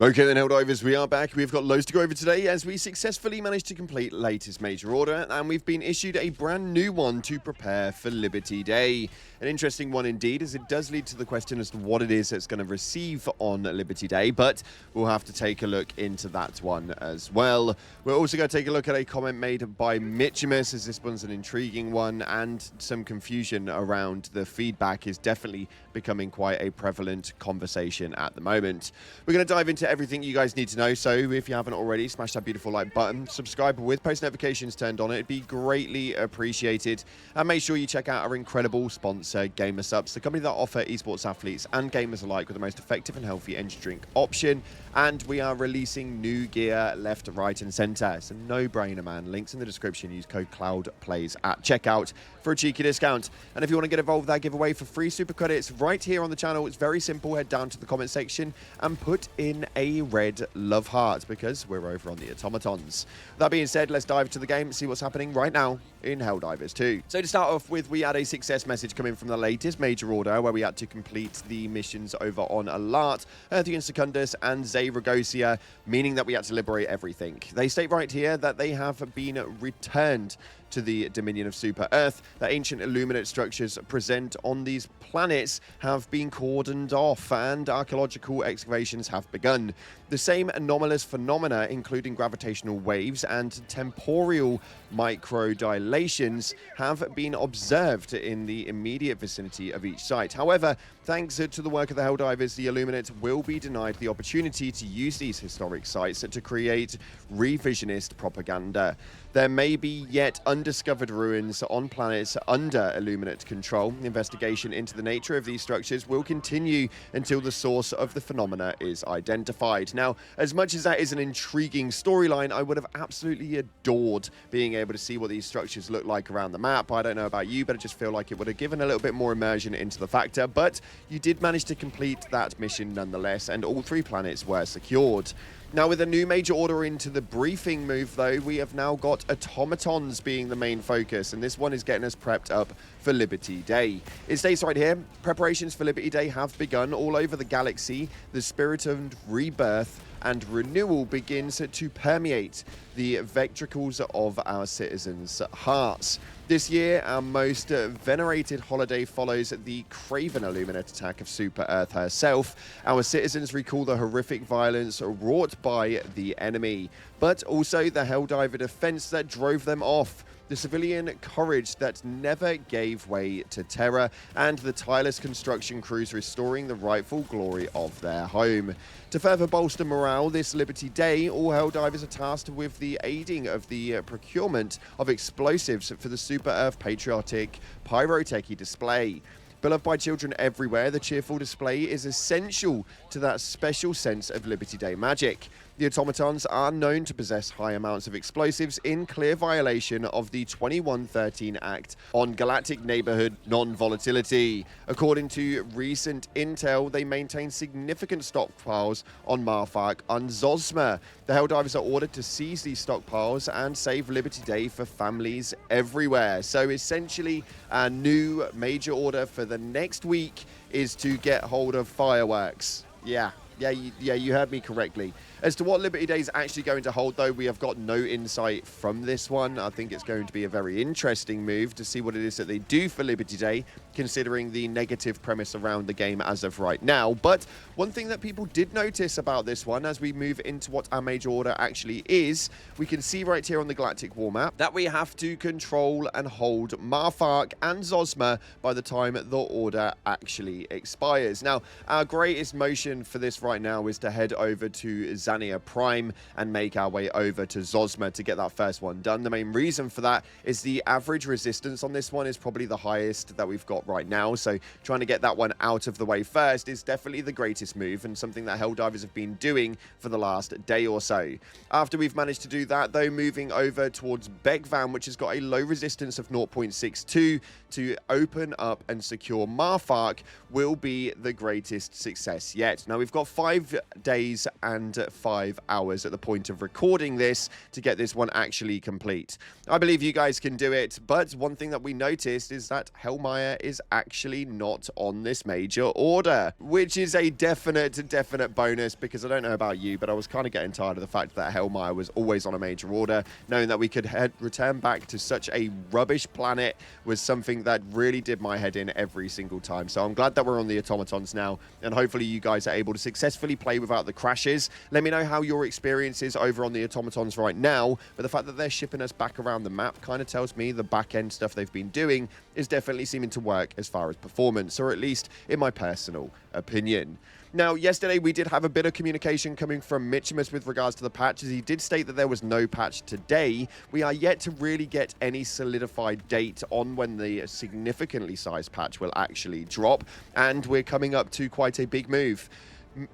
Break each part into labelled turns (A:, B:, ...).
A: Okay then, Helldivers, we are back. We've got loads to go over today as we successfully managed to complete latest major order, and we've been issued a brand new one to prepare for Liberty Day. An interesting one indeed, as it does lead to the question as to what it is that's going to receive on Liberty Day, but we'll have to take a look into that one as well. We're also going to take a look at a comment made by Mitchimus, as this one's an intriguing one, and some confusion around the feedback is definitely becoming quite a prevalent conversation at the moment. We're going to dive into everything you guys need to know, so if you haven't already, smash that beautiful like button, subscribe with post notifications turned on. It'd be greatly appreciated, and make sure you check out our incredible sponsor, GamerSupps, the company that offer esports athletes and gamers alike with the most effective and healthy energy drink option. And we are releasing new gear left, right, and center. It's a no-brainer, man. Links in the description. Use code CloudPlays at checkout for a cheeky discount. And if you want to get involved with that giveaway for free super credits right here on the channel, it's very simple. Head down to the comment section and put in a red love heart, because we're over on the automatons. That being said, let's dive into the game and see what's happening right now in Helldivers 2. So to start off with, we had a success message coming from the latest major order, where we had to complete the missions over on Alart, Earthian Secundus, and Zaragoza, meaning that we had to liberate everything. They state right here that they have been returned to the Dominion of Super Earth. The ancient illuminate structures present on these planets have been cordoned off, and archaeological excavations have begun. The same anomalous phenomena, including gravitational waves and temporal microdilations, have been observed in the immediate vicinity of each site. However, thanks to the work of the Helldivers, the Illuminate will be denied the opportunity to use these historic sites to create revisionist propaganda. There may be yet undiscovered ruins on planets under Illuminate control. Investigation into the nature of these structures will continue until the source of the phenomena is identified. Now, as much as that is an intriguing storyline, I would have absolutely adored being able to see what these structures look like around the map. I don't know about you, but I just feel like it would have given a little bit more immersion into the factor. But you did manage to complete that mission nonetheless, and all 3 planets were secured. Now, with a new major order into the briefing move, though, we have now got automatons being the main focus, and this one is getting us prepped up for Liberty Day. It states right here, preparations for Liberty Day have begun all over the galaxy. The spirit of rebirth and renewal begins to permeate the ventricles of our citizens' hearts. This year, our most venerated holiday follows the craven Illuminate attack of Super Earth herself. Our citizens recall the horrific violence wrought by the enemy, but also the Helldiver defense that drove them off, the civilian courage that never gave way to terror, and the tireless construction crews restoring the rightful glory of their home. To further bolster morale this Liberty Day, all Helldivers are tasked with the aiding of the procurement of explosives for the Super Earth Patriotic Pyrotechy display. Beloved by children everywhere, the cheerful display is essential to that special sense of Liberty Day magic. The automatons are known to possess high amounts of explosives, in clear violation of the 2113 Act on Galactic Neighborhood Non-Volatility. According to recent intel, they maintain significant stockpiles on Marfark and Zosma. The Helldivers are ordered to seize these stockpiles and save Liberty Day for families everywhere. So essentially, a new major order for the next week is to get hold of fireworks. Yeah, you heard me correctly. As to what Liberty Day is actually going to hold, though, we have got no insight from this one. I think it's going to be a very interesting move to see what it is that they do for Liberty Day, considering the negative premise around the game as of right now. But one thing that people did notice about this one, as we move into what our major order actually is, we can see right here on the Galactic War map that we have to control and hold Marfark and Zosma by the time the order actually expires. Now, our greatest motion for this right now is to head over to Zania Prime and make our way over to Zosma to get that first one done. The main reason for that is the average resistance on this one is probably the highest that we've got right now, so trying to get that one out of the way first is definitely the greatest move, and something that Helldivers have been doing for the last day or so. After we've managed to do that, though, moving over towards Bekvan, which has got a low resistance of 0.62, to open up and secure Marfark will be the greatest success yet. Now, we've got 5 days and 5 hours at the point of recording this to get this one actually complete. I believe you guys can do it, but one thing that we noticed is that Hellmire is actually not on this major order, which is a definite bonus, because I don't know about you, but I was kind of getting tired of the fact that Hellmire was always on a major order. Knowing that we could return back to such a rubbish planet was something that really did my head in every single time. So I'm glad that we're on the automatons now, and hopefully you guys are able to successfully play without the crashes. Let me know how your experience is over on the automatons right now, but the fact that they're shipping us back around the map kind of tells me the back end stuff they've been doing is definitely seeming to work as far as performance, or at least in my personal opinion. Now, yesterday we did have a bit of communication coming from Mitchimus with regards to the patches. He did state that there was no patch today. We are yet to really get any solidified date on when the significantly sized patch will actually drop, and we're coming up to quite a big move.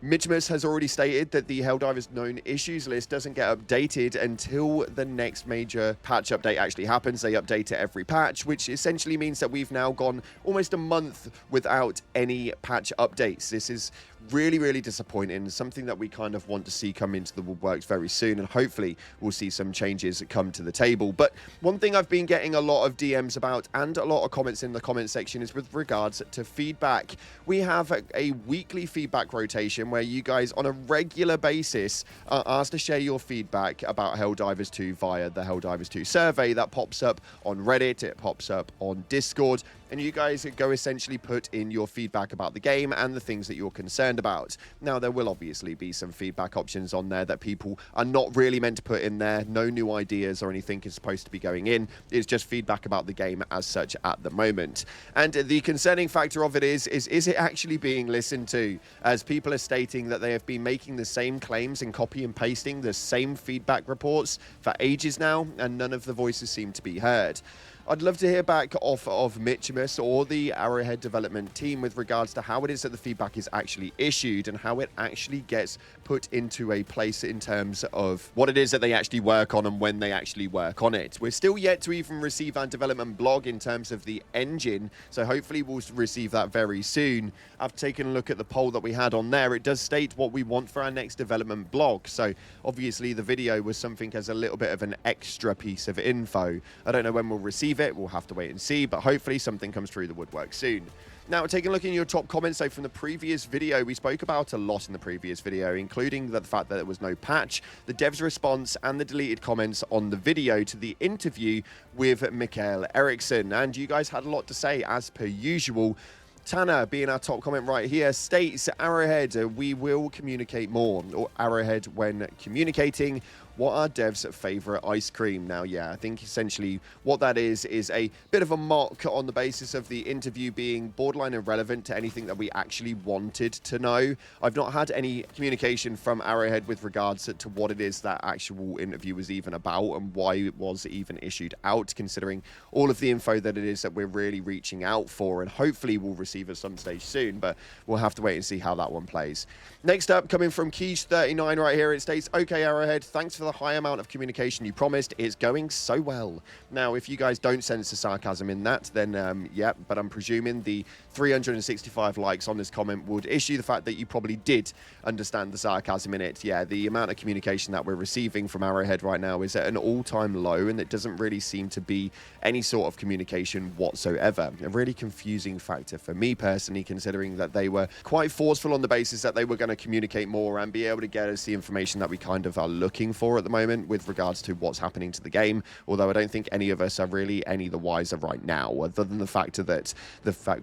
A: Mitchimus has already stated that the Helldivers known issues list doesn't get updated until the next major patch update actually happens. They update it every patch, which essentially means that we've now gone almost a month without any patch updates. This is really disappointing, something that we kind of want to see come into the woodworks very soon, and hopefully we'll see some changes come to the table. But one thing I've been getting a lot of DMs about and a lot of comments in the comment section is with regards to feedback. We have a weekly feedback rotation where you guys on a regular basis are asked to share your feedback about Helldivers 2 via the Helldivers 2 survey that pops up on Reddit, it pops up on Discord, and you guys go essentially put in your feedback about the game and the things that you're concerned about. Now, there will obviously be some feedback options on there that people are not really meant to put in there. No new ideas or anything is supposed to be going in. It's just feedback about the game as such at the moment. And the concerning factor of it is it actually being listened to? As people are stating that they have been making the same claims and copy and pasting the same feedback reports for ages now, and none of the voices seem to be heard. I'd love to hear back off of Mitchimus or the Arrowhead development team with regards to how it is that the feedback is actually issued and how it actually gets put into a place in terms of what it is that they actually work on and when they actually work on it. We're still yet to even receive our development blog in terms of the engine, so hopefully we'll receive that very soon. I've taken a look at the poll that we had on there. It does state what we want for our next development blog, so obviously the video was something as a little bit of an extra piece of info. I don't know when we'll receive it. We'll have to wait and see, but hopefully something comes through the woodwork soon. Now, taking a look in your top comments, so from the previous video, we spoke about a lot in the previous video, including the fact that there was no patch, the dev's response, and the deleted comments on the video to the interview with Mikael Eriksson. And you guys had a lot to say, as per usual. Tanner, being our top comment right here, states, Arrowhead, we will communicate more. Or Arrowhead, when communicating, what are devs' favorite ice cream? Now, yeah, I think essentially what that is a bit of a mock on the basis of the interview being borderline irrelevant to anything that we actually wanted to know. I've not had any communication from Arrowhead with regards to what it is that actual interview was even about and why it was even issued out, considering all of the info that it is that we're really reaching out for, and hopefully we'll receive at some stage soon, but we'll have to wait and see how that one plays. Next up, coming from Quiche39 right here, it states, okay, Arrowhead, thanks for the high amount of communication you promised. It's going so well. Now, if you guys don't sense the sarcasm in that, then yeah, but I'm presuming the 365 likes on this comment would issue the fact that you probably did understand the sarcasm in it. Yeah, the amount of communication that we're receiving from Arrowhead right now is at an all-time low, and it doesn't really seem to be any sort of communication whatsoever. A really confusing factor for me personally, considering that they were quite forceful on the basis that they were going to communicate more and be able to get us the information that we kind of are looking for at the moment with regards to what's happening to the game, although I don't think any of us are really any the wiser right now, other than the fact that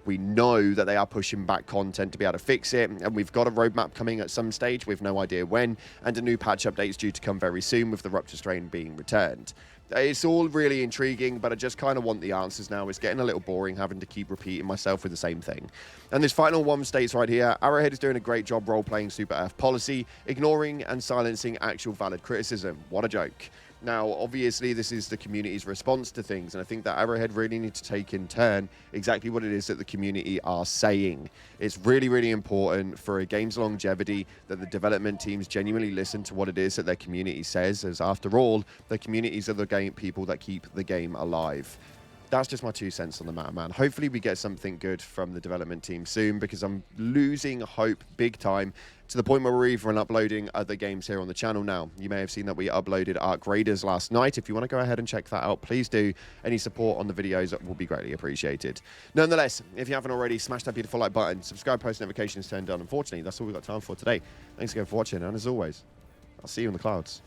A: we know that they are pushing back content to be able to fix it, and we've got a roadmap coming at some stage, we've no idea when, and a new patch update is due to come very soon with the Rupture Strain being returned. It's all really intriguing, but I just kind of want the answers now. It's getting a little boring having to keep repeating myself with the same thing. And this final one states right here, Arrowhead is doing a great job role-playing Super Earth policy, ignoring and silencing actual valid criticism. What a joke. Now, obviously, this is the community's response to things, and I think that Arrowhead really need to take in turn exactly what it is that the community are saying. It's really, really important for a game's longevity that the development teams genuinely listen to what it is that their community says, as after all, the communities are the game people that keep the game alive. that's just my 2 cents on the matter, man. Hopefully we get something good from the development team soon, because I'm losing hope big time, to the point where we're even uploading other games here on the channel now. You may have seen that we uploaded Arc Raiders last night. If you want to go ahead and check that out, please do. Any support on the videos will be greatly appreciated. Nonetheless, if you haven't already, smash that beautiful like button, subscribe, post notifications turned on. Unfortunately, that's all we've got time for today. Thanks again for watching, and as always, I'll see you in the clouds.